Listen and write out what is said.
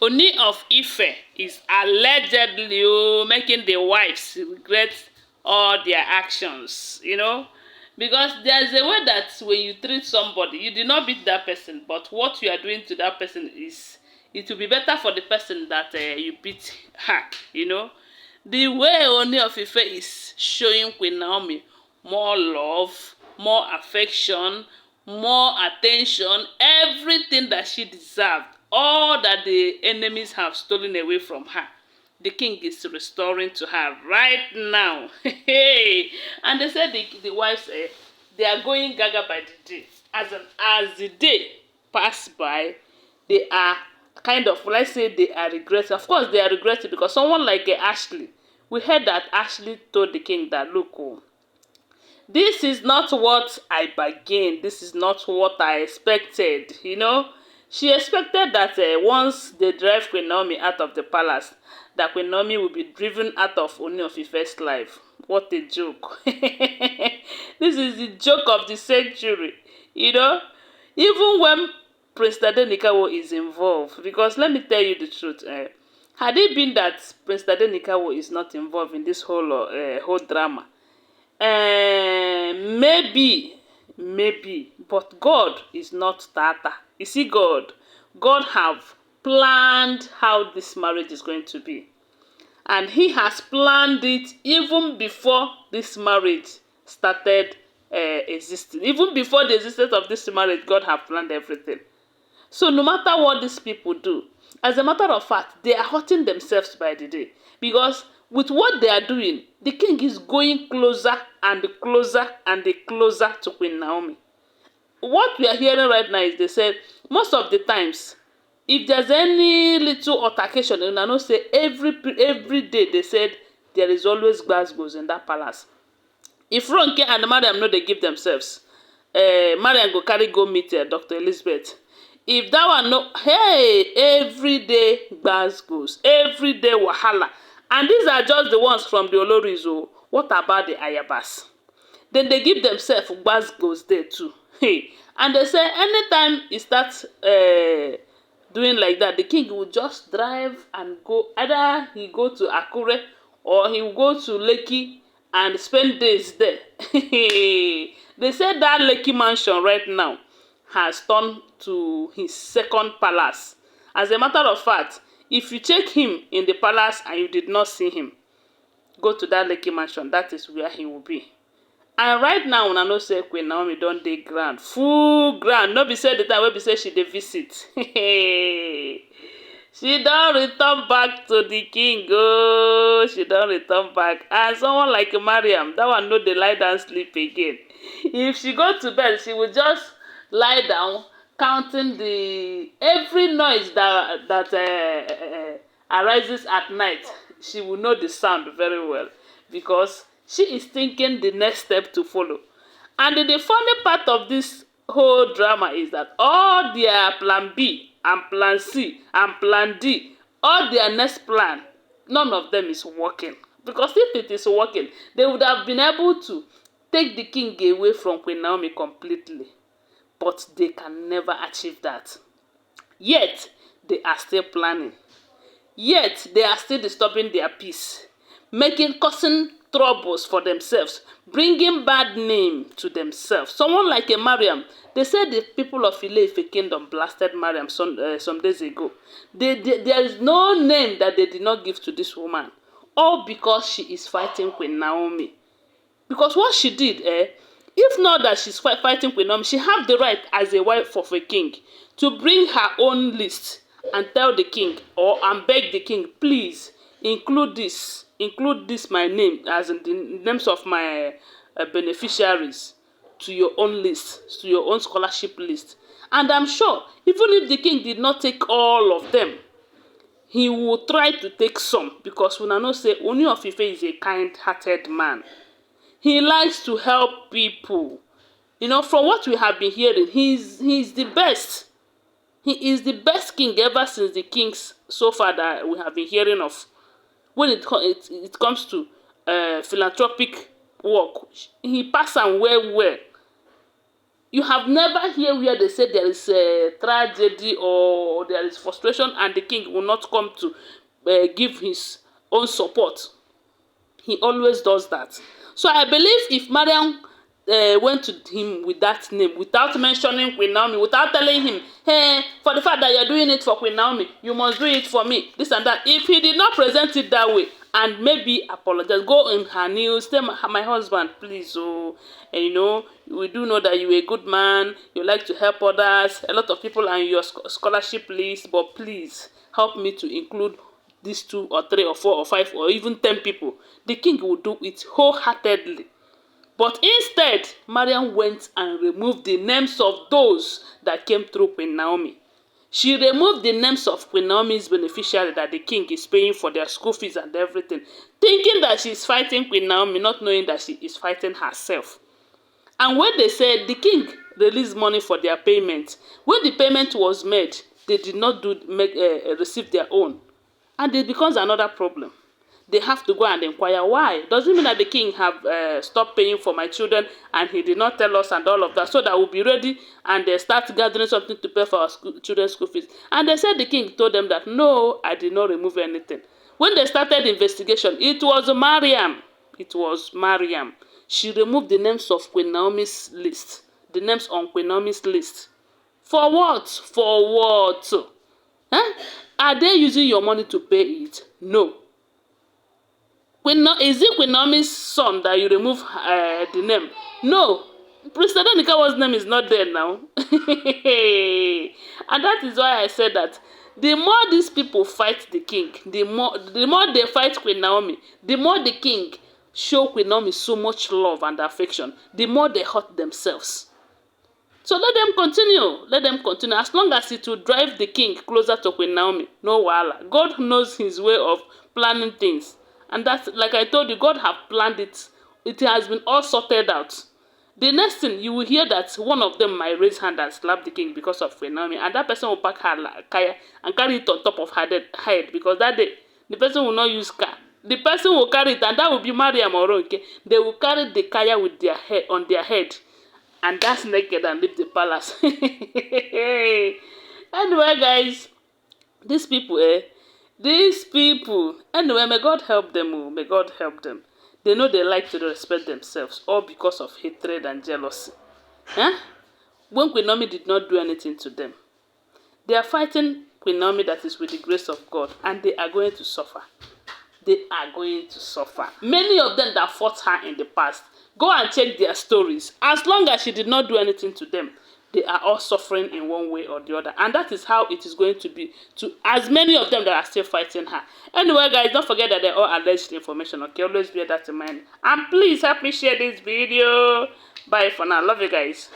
Ooni of Ife is allegedly making the wives regret all their actions, because there's a way that when you treat somebody, you did not beat that person, but what you are doing to that person is, it will be better for the person that you beat her, The way Ooni of Ife is showing Queen Naomi more love, more affection, more attention, everything that she deserved, all that the enemies have stolen away from her, the king is restoring to her right now. And they said the wives, they are going gaga by the day. As the day pass by, they are kind of, let's say, they are regretting. Of course, they are regretting because someone like Ashley, we heard that Ashley told the king that, look, this is not what I bargained. This is not what I expected, She expected that once they drive Queen Naomi out of the palace, that Queen Naomi will be driven out of Ooni of Ife's life. What a joke. This is the joke of the century, Even when Prince Tadenikawo is involved, because let me tell you the truth, had it been that Prince Tadenikawo is not involved in this whole drama, maybe, but God is not Tata. You see, God have planned how this marriage is going to be, and He has planned it even before this marriage started existing. Even before the existence of this marriage, God have planned everything. So no matter what these people do, as a matter of fact, they are hurting themselves by the day. Because with what they are doing, the king is going closer and closer and closer to Queen Naomi. What we are hearing right now is they said, most of the times, if there's any little altercation, and I know say every day they said there is always gbasgbos in that palace. If Ronke and Mariam know they give themselves, Mariam go carry go meet Dr. Elizabeth. If that one no, hey, every day gbasgbos, every day wahala. And these are just the ones from the Olories. Oh, what about the Ayabas? Then they give themselves gbasgbos there too. Hey, and they say anytime he starts doing like that, the king will just drive and go. Either he go to Akure or he will go to Lekki and spend days there. They said that Lekki mansion right now has turned to his second palace. As a matter of fact, if you check him in the palace and you did not see him, go to that Lekki mansion. That is where he will be. And right now, una know say Queen Naomi don dey ground, full ground. No be say the time wey be say she dey visit. She don return back to the king. Oh, she don return back. And someone like Mariam, that one no dey lie down sleep again. If she go to bed, she will just lie down, counting the every noise that arises at night. She will know the sound very well because she is thinking the next step to follow. And the funny part of this whole drama is that all their plan B and plan C and plan D, all their next plan, none of them is working. Because if it is working, they would have been able to take the king away from Queen Naomi completely. But they can never achieve that. Yet, they are still planning. Yet, they are still disturbing their peace, causing troubles for themselves, bringing bad name to themselves. Someone like a Mariam, they said the people of Ile-Ife kingdom blasted Mariam some days ago. There is no name that they did not give to this woman, all because she is fighting Queen Naomi. Because what she did, if not that she's fighting Queen Naomi, she have the right as a wife of a king to bring her own list and tell the king and beg the king, please include this my name as in the names of my beneficiaries to your own list, to your own scholarship list. And I'm sure even if the king did not take all of them, he will try to take some, because we know say Ooni of Ife is a kind-hearted man. He likes to help people. From what we have been hearing, he's the best. He is the best king ever since the kings so far that we have been hearing of. When it comes to philanthropic work, he pass am well. You have never hear where they say there is a tragedy or there is frustration and the king will not come to give his own support. He always does that. So I believe if Mariam went to him with that name, without mentioning Queen Naomi, without telling him, hey, for the fact that you're doing it for Queen Naomi, you must do it for me, this and that. If he did not present it that way, and maybe apologize, go in her news, tell my husband, please, oh, and you know, we do know that you're a good man, you like to help others, a lot of people are in your scholarship list, but please help me to include these 2 or 3 or 4 or 5 or even 10 people. The king will do it wholeheartedly. But instead, Mariam went and removed the names of those that came through Queen Naomi. She removed the names of Queen Naomi's beneficiary that the king is paying for their school fees and everything, thinking that she's fighting Queen Naomi, not knowing that she is fighting herself. And when they said the king released money for their payment, when the payment was made, they did not receive their own. And it becomes another problem. They have to go and inquire why. Does it mean that the king have stopped paying for my children and he did not tell us and all of that, so that we'll be ready and they start gathering something to pay for our children's school fees? And they said the king told them that, no, I did not remove anything. When they started investigation, it was Mariam. It was Mariam. She removed the names of Queen Naomi's list. The names on Queen Naomi's list. For what? For what? Huh? Are they using your money to pay it? No. Is it Queen Naomi's son that you remove the name? No. President Nikawa's name is not there now. And that is why I said that the more these people fight the king, the more they fight Queen Naomi, the more the king show Queen Naomi so much love and affection, the more they hurt themselves. So let them continue. Let them continue. As long as it will drive the king closer to Queen Naomi, no wahala. God knows his way of planning things. And that's, like I told you, God have planned it. It has been all sorted out. The next thing, you will hear that one of them might raise hand and slap the king because of Queen Naomi. And that person will pack her kaya and carry it on top of her head. Because that day, the person will not use car. The person will carry it, and that will be Mariam or okay? They will carry the kaya with their head on their head. And that's naked and leave the palace. Anyway, guys, these people, anyway, may God help them. Oh, may God help them. They know they like to respect themselves, all because of hatred and jealousy. Huh? When Queen Naomi did not do anything to them, they are fighting Queen Naomi that is with the grace of God, and they are going to suffer. They are going to suffer. Many of them that fought her in the past, go and check their stories. As long as she did not do anything to them, they are all suffering in one way or the other. And that is how it is going to be to as many of them that are still fighting her. Anyway, guys, don't forget that they're all alleged information. Okay, always bear that in mind. And please help me share this video. Bye for now. Love you guys.